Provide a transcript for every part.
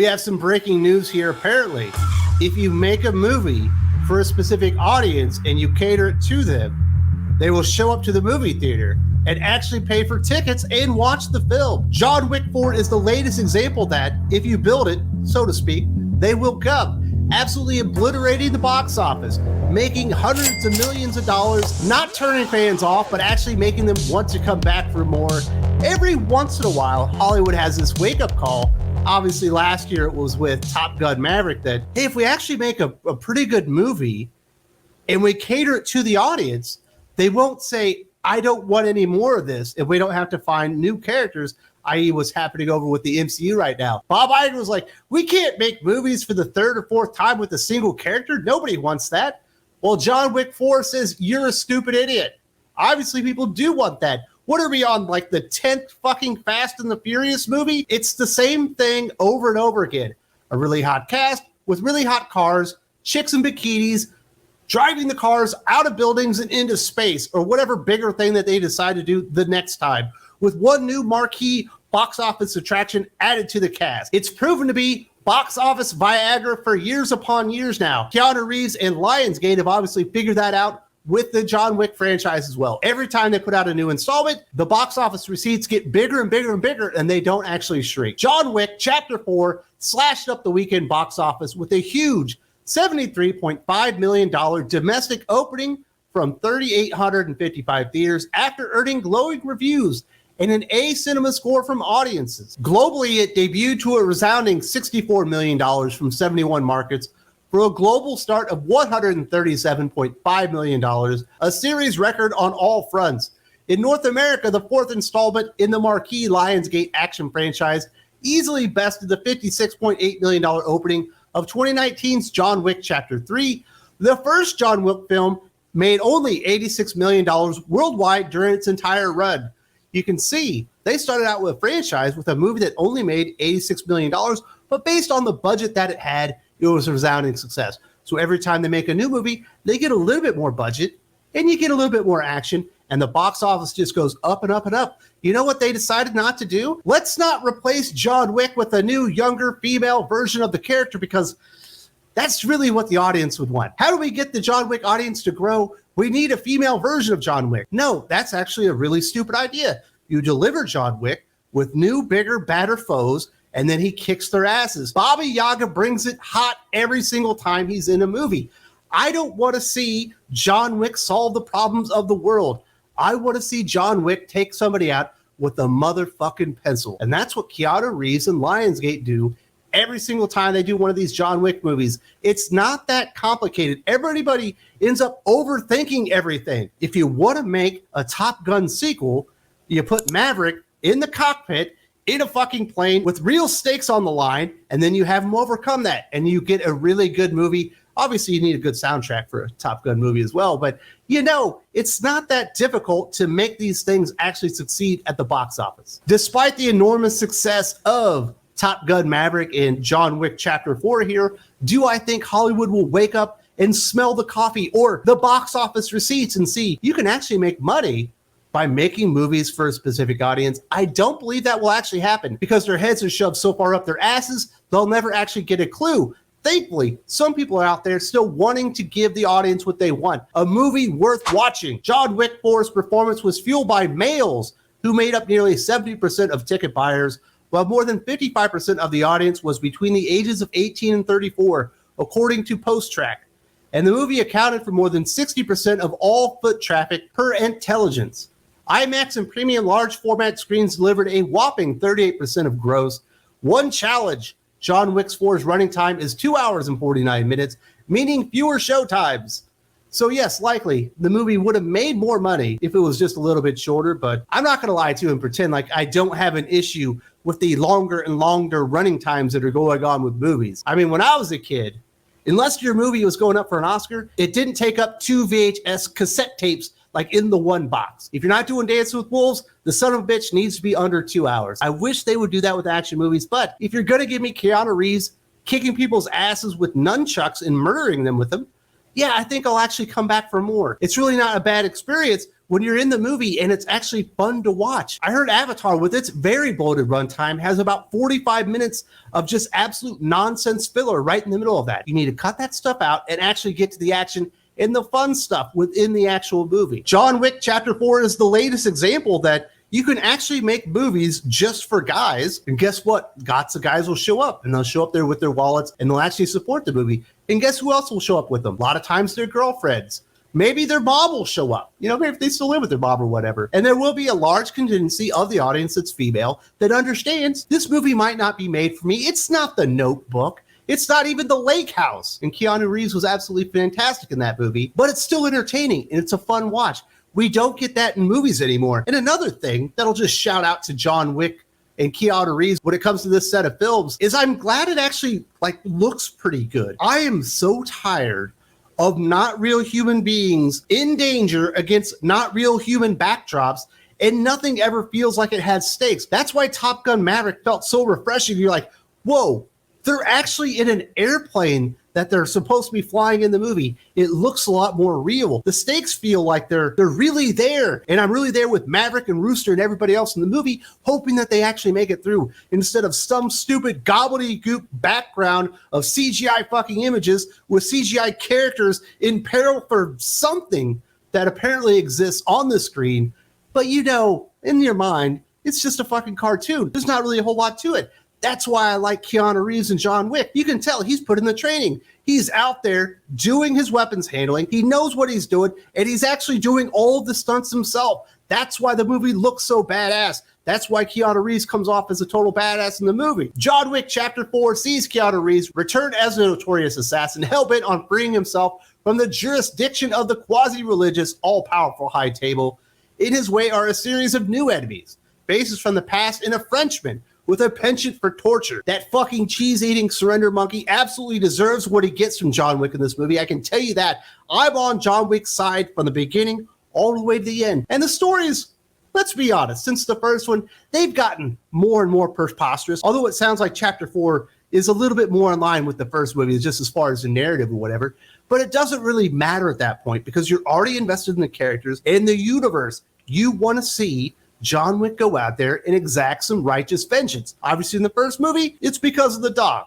We have some breaking news here. Apparently, if you make a movie for a specific audience and you cater it to them, they will show up to the movie theater and actually pay for tickets and watch the film. John Wick 4 is the latest example that if you build it, so to speak, they will come. Absolutely obliterating the box office, making hundreds of millions of dollars, not turning fans off, but actually making them want to come back for more. Every once in a while, Hollywood has this wake-up call. Obviously, last year it was with Top Gun Maverick that, hey, if we actually make a pretty good movie and we cater it to the audience, they won't say, I don't want any more of this if we don't have to find new characters, i.e. what's happening over with the MCU right now. Bob Iger was like, we can't make movies for the third or fourth time with a single character. Nobody wants that. Well, John Wick 4 says, you're a stupid idiot. Obviously, people do want that. What are we on, like the 10th fucking Fast and the Furious movie? It's the same thing over and over again. A really hot cast with really hot cars, chicks in bikinis, driving the cars out of buildings and into space, or whatever bigger thing that they decide to do the next time, with one new marquee box office attraction added to the cast. It's proven to be box office Viagra for years upon years now. Keanu Reeves and Lionsgate have obviously figured that out with the John Wick franchise as well. Every time they put out a new installment, the box office receipts get bigger and bigger and bigger, and they don't actually shrink. John Wick Chapter 4 slashed up the weekend box office with a huge $73.5 million domestic opening from 3,855 theaters after earning glowing reviews and an A cinema score from audiences. Globally, it debuted to a resounding $64 million from 71 markets for a global start of $137.5 million, a series record on all fronts. In North America, the fourth installment in the marquee Lionsgate action franchise easily bested the $56.8 million opening of 2019's John Wick Chapter 3. The first John Wick film made only $86 million worldwide during its entire run. You can see they started out with a franchise with a movie that only made $86 million, but based on the budget that it had, it was a resounding success. So every time they make a new movie, they get a little bit more budget and you get a little bit more action, and the box office just goes up and up and up. You know what they decided not to do? Let's not replace John Wick with a new, younger female version of the character, because that's really what the audience would want. How do we get the John Wick audience to grow? We need a female version of John Wick. No, that's actually a really stupid idea. You deliver John Wick with new, bigger, badder foes, and then he kicks their asses. Baba Yaga brings it hot every single time he's in a movie. I don't want to see John Wick solve the problems of the world. I want to see John Wick take somebody out with a motherfucking pencil. And that's what Keanu Reeves and Lionsgate do every single time they do one of these John Wick movies. It's not that complicated. Everybody ends up overthinking everything. If you want to make a Top Gun sequel, you put Maverick in the cockpit in a fucking plane with real stakes on the line, and then you have him overcome that, and you get a really good movie. Obviously, you need a good soundtrack for a Top Gun movie as well, but you know, it's not that difficult to make these things actually succeed at the box office. Despite the enormous success of Top Gun Maverick and John Wick Chapter 4 here, do I think Hollywood will wake up and smell the coffee or the box office receipts and see you can actually make money by making movies for a specific audience? I don't believe that will actually happen, because their heads are shoved so far up their asses, they'll never actually get a clue. Thankfully, some people are out there still wanting to give the audience what they want, a movie worth watching. John Wick 4's performance was fueled by males, who made up nearly 70% of ticket buyers, while more than 55% of the audience was between the ages of 18 and 34, according to PostTrack. And the movie accounted for more than 60% of all foot traffic per Intelligence. IMAX and premium large format screens delivered a whopping 38% of gross. One challenge: John Wick 4's running time is 2 hours and 49 minutes, meaning fewer show times. So yes, likely the movie would have made more money if it was just a little bit shorter, but I'm not going to lie to you and pretend like I don't have an issue with the longer and longer running times that are going on with movies. I mean, when I was a kid, unless your movie was going up for an Oscar, it didn't take up 2 VHS cassette tapes like in the one box. If you're not doing Dance with Wolves, the son of a bitch needs to be under 2 hours. I wish they would do that with action movies, but if you're going to give me Keanu Reeves kicking people's asses with nunchucks and murdering them with them, yeah, I think I'll actually come back for more. It's really not a bad experience when you're in the movie and it's actually fun to watch. I heard Avatar, with its very bloated runtime, has about 45 minutes of just absolute nonsense filler right in the middle of that. You need to cut that stuff out and actually get to the action and the fun stuff within the actual movie. John Wick Chapter 4 is the latest example that you can actually make movies just for guys. And guess what? Lots of guys will show up, and they'll show up there with their wallets, and they'll actually support the movie. And guess who else will show up with them? A lot of times their girlfriends. Maybe their mom will show up, maybe if they still live with their mom or whatever. And there will be a large contingency of the audience that's female that understands this movie might not be made for me. It's not The Notebook. It's not even The Lake House. And Keanu Reeves was absolutely fantastic in that movie, but it's still entertaining and it's a fun watch. We don't get that in movies anymore. And another thing that'll just shout out to John Wick and Keanu Reeves when it comes to this set of films is I'm glad it actually looks pretty good. I am so tired of not real human beings in danger against not real human backdrops, and nothing ever feels like it has stakes. That's why Top Gun Maverick felt so refreshing. You're like, whoa, they're actually in an airplane that they're supposed to be flying in the movie. It looks a lot more real. The stakes feel like they're really there. And I'm really there with Maverick and Rooster and everybody else in the movie, hoping that they actually make it through instead of some stupid gobbledygook background of CGI fucking images with CGI characters in peril for something that apparently exists on the screen. But in your mind, it's just a fucking cartoon. There's not really a whole lot to it. That's why I like Keanu Reeves and John Wick. You can tell he's put in the training. He's out there doing his weapons handling. He knows what he's doing, and he's actually doing all of the stunts himself. That's why the movie looks so badass. That's why Keanu Reeves comes off as a total badass in the movie. John Wick Chapter 4 sees Keanu Reeves return as a notorious assassin, hell-bent on freeing himself from the jurisdiction of the quasi-religious, all-powerful High Table. In his way are a series of new enemies, faces from the past, and a Frenchman with a penchant for torture. That fucking cheese-eating surrender monkey absolutely deserves what he gets from John Wick in this movie. I can tell you that. I'm on John Wick's side from the beginning all the way to the end. And the stories, let's be honest, since the first one, they've gotten more and more preposterous. Although it sounds like Chapter 4 is a little bit more in line with the first movie, just as far as the narrative or whatever. But it doesn't really matter at that point because you're already invested in the characters and the universe. You want to see John Wick go out there and exact some righteous vengeance. Obviously, in the first movie, it's because of the dog.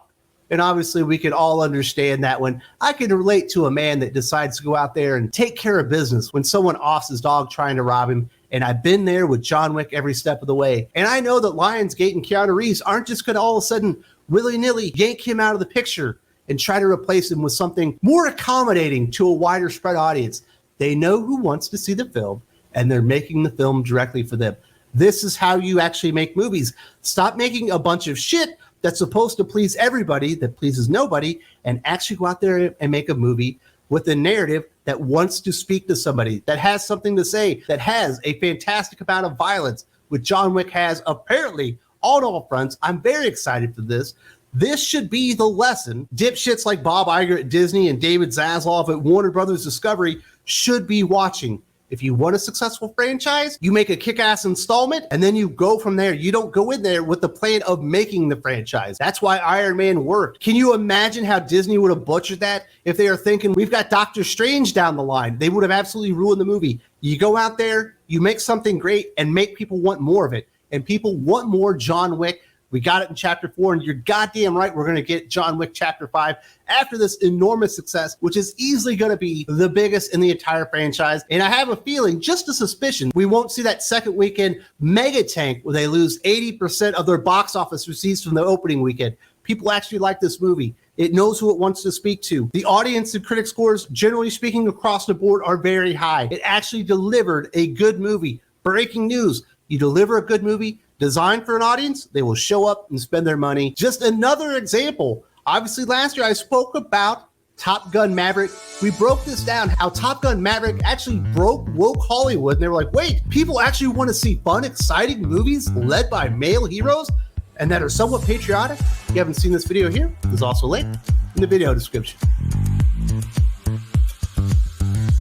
And obviously, we can all understand that when I can relate to a man that decides to go out there and take care of business when someone offs his dog trying to rob him. And I've been there with John Wick every step of the way. And I know that Lionsgate and Keanu Reeves aren't just going to all of a sudden willy-nilly yank him out of the picture and try to replace him with something more accommodating to a wider spread audience. They know who wants to see the film, and they're making the film directly for them. This is how you actually make movies. Stop making a bunch of shit that's supposed to please everybody, that pleases nobody, and actually go out there and make a movie with a narrative that wants to speak to somebody, that has something to say, that has a fantastic amount of violence, which John Wick has apparently on all fronts. I'm very excited for this. This should be the lesson dipshits like Bob Iger at Disney and David Zaslav at Warner Brothers Discovery should be watching. If you want a successful franchise, you make a kick-ass installment, and then you go from there. You don't go in there with the plan of making the franchise. That's why Iron Man worked. Can you imagine how Disney would have butchered that if they were thinking, we've got Doctor Strange down the line? They would have absolutely ruined the movie. You go out there, you make something great, and make people want more of it. And people want more John Wick. We got it in Chapter 4, and you're goddamn right we're going to get John Wick Chapter 5 after this enormous success, which is easily going to be the biggest in the entire franchise. And I have a feeling, just a suspicion, we won't see that second weekend mega tank where they lose 80% of their box office receipts from the opening weekend. People actually like this movie. It knows who it wants to speak to. The audience and critic scores, generally speaking, across the board are very high. It actually delivered a good movie. Breaking news, you deliver a good movie, designed for an audience, they will show up and spend their money. Just another example. Obviously, last year I spoke about Top Gun Maverick. We broke this down, how Top Gun Maverick actually broke woke Hollywood. And they were like, wait, people actually want to see fun, exciting movies led by male heroes and that are somewhat patriotic? If you haven't seen this video here, there's also a link in the video description.